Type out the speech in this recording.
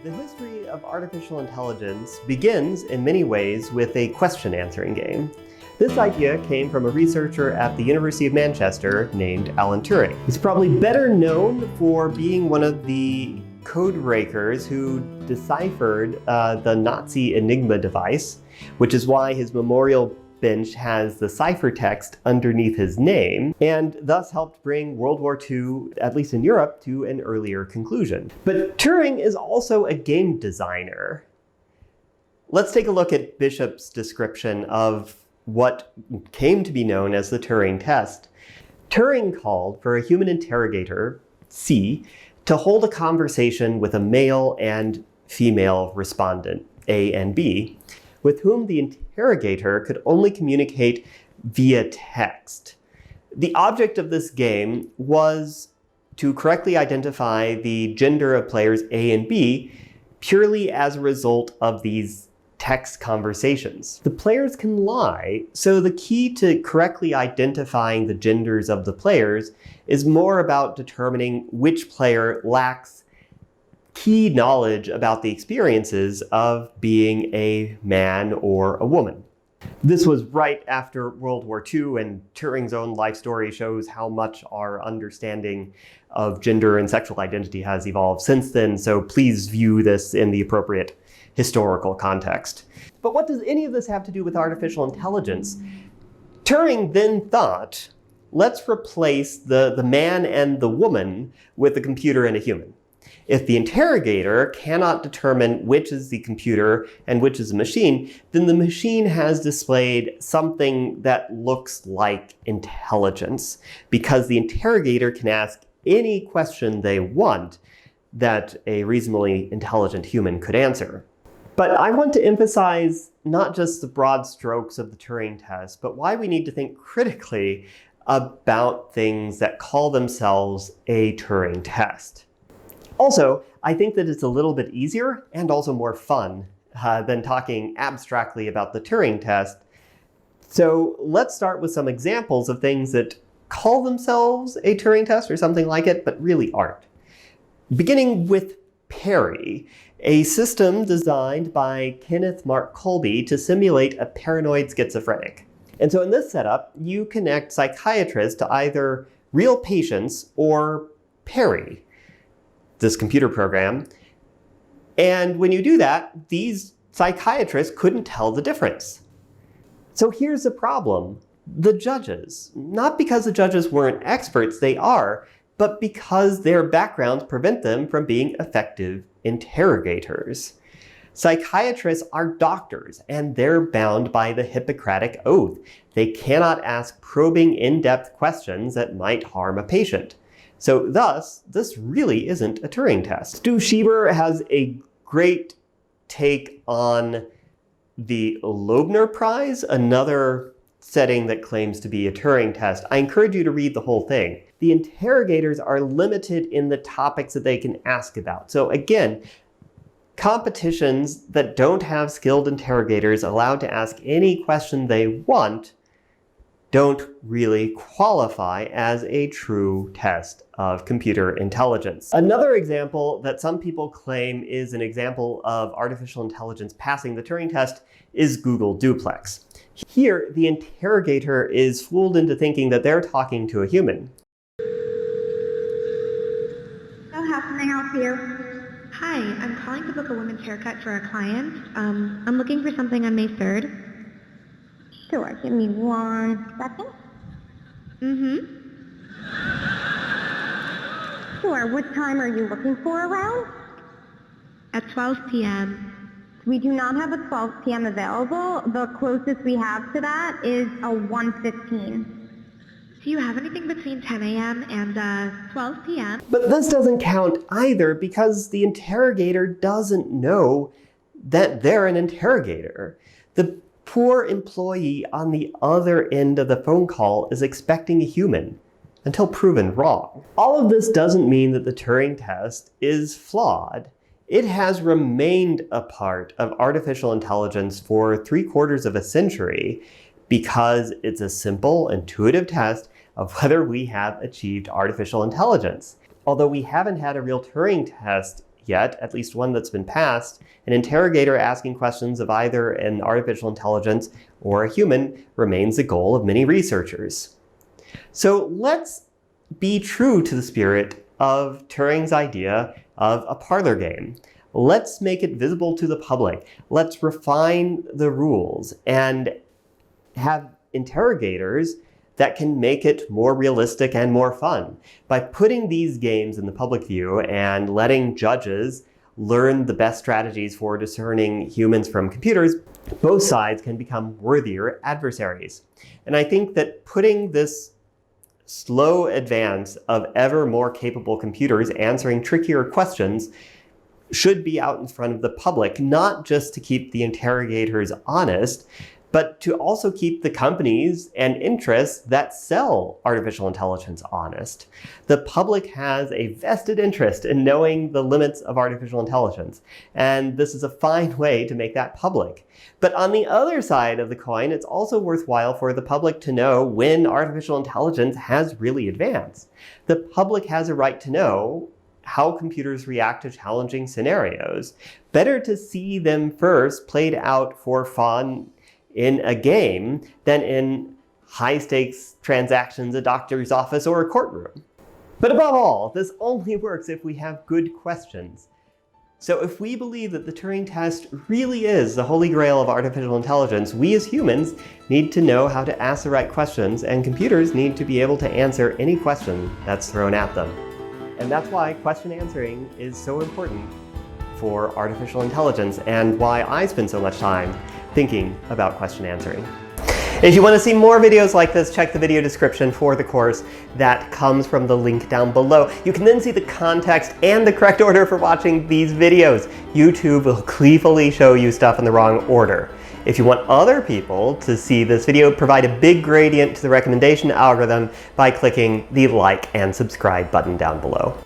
The history of artificial intelligence begins in many ways with a question-answering game. This idea came from a researcher at the University of Manchester named Alan Turing. He's probably better known for being one of the code breakers who deciphered the Nazi Enigma device, which is why his memorial bench has the ciphertext underneath his name, and thus helped bring World War II, at least in Europe, to an earlier conclusion. But Turing is also a game designer. Let's take a look at Bishop's description of what came to be known as the Turing Test. Turing called for a human interrogator, C, to hold a conversation with a male and female respondent, A and B, with whom the interrogator could only communicate via text. The object of this game was to correctly identify the gender of players A and B purely as a result of these text conversations. The players can lie, so the key to correctly identifying the genders of the players is more about determining which player lacks key knowledge about the experiences of being a man or a woman. This was right after World War II, and Turing's own life story shows how much our understanding of gender and sexual identity has evolved since then, so please view this in the appropriate historical context. But what does any of this have to do with artificial intelligence? Turing then thought, let's replace the man and the woman with a computer and a human. If the interrogator cannot determine which is the computer and which is a machine, then the machine has displayed something that looks like intelligence, because the interrogator can ask any question they want that a reasonably intelligent human could answer. But I want to emphasize not just the broad strokes of the Turing test, but why we need to think critically about things that call themselves a Turing test. Also, I think that it's a little bit easier and also more fun than talking abstractly about the Turing test. So let's start with some examples of things that call themselves a Turing test or something like it, but really aren't. Beginning with PARRY, a system designed by Kenneth Mark Colby to simulate a paranoid schizophrenic. And so in this setup, you connect psychiatrists to either real patients or PARRY, this computer program. And when you do that, these psychiatrists couldn't tell the difference. So here's the problem. The judges, not because the judges weren't experts, they are, but because their backgrounds prevent them from being effective interrogators. Psychiatrists are doctors, and they're bound by the Hippocratic Oath. They cannot ask probing, in-depth questions that might harm a patient. So thus, this really isn't a Turing test. Stu Schieber has a great take on the Loebner Prize, another setting that claims to be a Turing test. I encourage you to read the whole thing. The interrogators are limited in the topics that they can ask about. So again, competitions that don't have skilled interrogators allowed to ask any question they want don't really qualify as a true test of computer intelligence. Another example that some people claim is an example of artificial intelligence passing the Turing test is Google Duplex. Here, the interrogator is fooled into thinking that they're talking to a human. So how can I help you? Hi, I'm calling to book a women's haircut for a client. I'm looking for something on May 3rd. Sure, give me 1 second. Sure, what time are you looking for around? At 12 p.m. We do not have a 12 p.m. available. The closest we have to that is a 1:15. Do you have anything between 10 a.m. and 12 p.m.? But this doesn't count either, because the interrogator doesn't know that they're an interrogator. The poor employee on the other end of the phone call is expecting a human until proven wrong. All of this doesn't mean that the Turing test is flawed. It has remained a part of artificial intelligence for 3/4 of a century because it's a simple, intuitive test of whether we have achieved artificial intelligence. Although we haven't had a real Turing test yet, at least one that's been passed, an interrogator asking questions of either an artificial intelligence or a human remains the goal of many researchers. So let's be true to the spirit of Turing's idea of a parlor game. Let's make it visible to the public. Let's refine the rules and have interrogators that can make it more realistic and more fun. By putting these games in the public view and letting judges learn the best strategies for discerning humans from computers, both sides can become worthier adversaries. And I think that putting this slow advance of ever more capable computers answering trickier questions should be out in front of the public, not just to keep the interrogators honest, but to also keep the companies and interests that sell artificial intelligence honest. The public has a vested interest in knowing the limits of artificial intelligence, and this is a fine way to make that public. But on the other side of the coin, it's also worthwhile for the public to know when artificial intelligence has really advanced. The public has a right to know how computers react to challenging scenarios. Better to see them first played out for fun in a game than in high-stakes transactions, a doctor's office, or a courtroom. But above all, this only works if we have good questions. So if we believe that the Turing test really is the holy grail of artificial intelligence, we as humans need to know how to ask the right questions, and computers need to be able to answer any question that's thrown at them. And that's why question answering is so important for artificial intelligence, and why I spend so much time thinking about question answering. If you want to see more videos like this, check the video description for the course that comes from the link down below. You can then see the context and the correct order for watching these videos. YouTube will gleefully show you stuff in the wrong order. If you want other people to see this video, provide a big gradient to the recommendation algorithm by clicking the like and subscribe button down below.